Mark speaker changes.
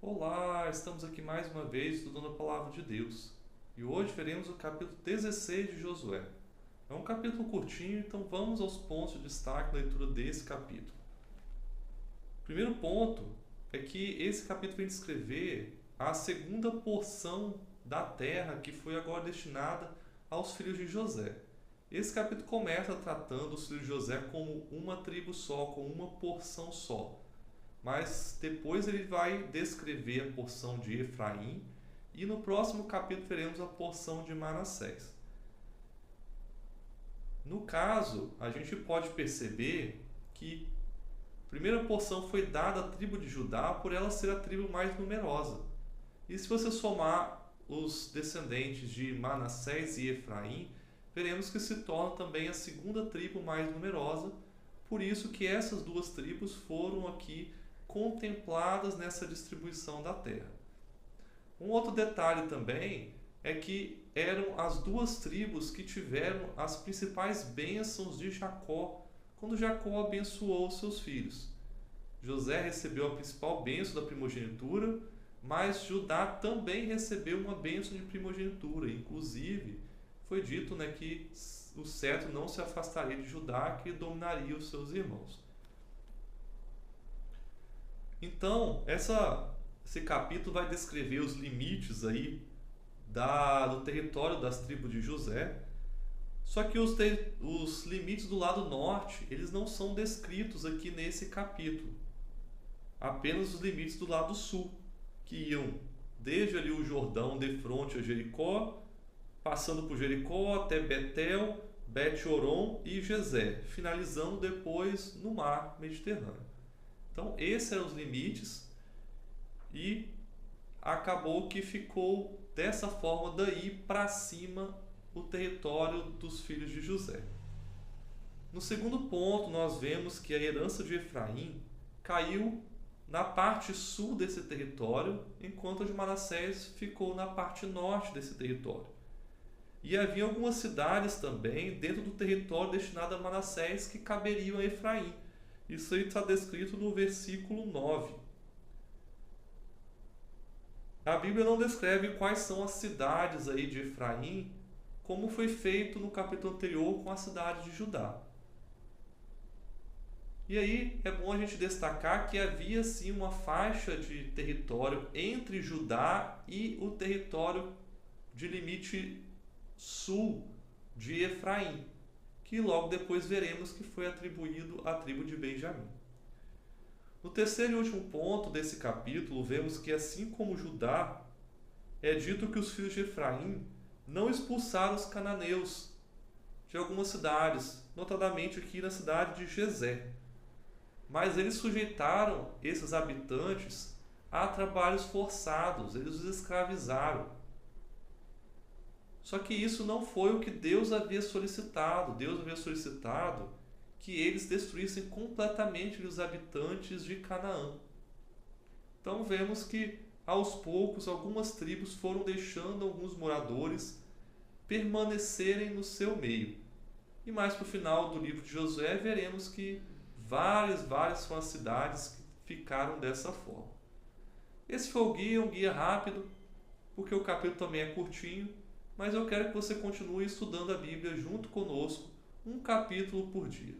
Speaker 1: Olá, estamos aqui mais uma vez estudando a Palavra de Deus. E hoje veremos o capítulo 16 de Josué. É um capítulo curtinho, então vamos aos pontos de destaque na leitura desse capítulo. O primeiro ponto é que esse capítulo vem descrever a segunda porção da terra que foi agora destinada aos filhos de José. Esse capítulo começa tratando os filhos de José como uma tribo só, como uma porção só. Mas depois ele vai descrever a porção de Efraim e no próximo capítulo veremos a porção de Manassés. No caso, a gente pode perceber que a primeira porção foi dada à tribo de Judá por ela ser a tribo mais numerosa. E se você somar os descendentes de Manassés e Efraim, veremos que se torna também a segunda tribo mais numerosa, por isso que essas duas tribos foram aqui contempladas nessa distribuição da terra. Um outro detalhe também é que eram as duas tribos que tiveram as principais bênçãos de Jacó, quando Jacó abençoou seus filhos. José recebeu a principal bênção da primogenitura, mas Judá também recebeu uma bênção de primogenitura. Inclusive, foi dito que o cetro não se afastaria de Judá, que dominaria os seus irmãos. Então, esse capítulo vai descrever os limites aí do território das tribos de José. Só que os limites do lado norte, eles não são descritos aqui nesse capítulo. Apenas os limites do lado sul, que iam desde ali o Jordão de fronte a Jericó, passando por Jericó até Betel, Bet-Horon e Gezé, finalizando depois no mar Mediterrâneo. Então, esses eram os limites e acabou que ficou dessa forma daí para cima o território dos filhos de José. No segundo ponto, nós vemos que a herança de Efraim caiu na parte sul desse território, enquanto a de Manassés ficou na parte norte desse território. E havia algumas cidades também dentro do território destinado a Manassés que caberiam a Efraim. Isso aí está descrito no versículo 9. A Bíblia não descreve quais são as cidades aí de Efraim, como foi feito no capítulo anterior com a cidade de Judá. E aí é bom a gente destacar que havia sim uma faixa de território entre Judá e o território de limite sul de Efraim, que logo depois veremos que foi atribuído à tribo de Benjamim. No terceiro e último ponto desse capítulo, vemos que assim como Judá, é dito que os filhos de Efraim não expulsaram os cananeus de algumas cidades, notadamente aqui na cidade de Gezé, mas eles sujeitaram esses habitantes a trabalhos forçados, eles os escravizaram. Só que isso não foi o que Deus havia solicitado. Deus havia solicitado que eles destruíssem completamente os habitantes de Canaã. Então vemos que aos poucos algumas tribos foram deixando alguns moradores permanecerem no seu meio. E mais para o final do livro de Josué veremos que várias são as cidades que ficaram dessa forma. Esse foi um guia rápido, porque o capítulo também é curtinho, mas eu quero que você continue estudando a Bíblia junto conosco, um capítulo por dia.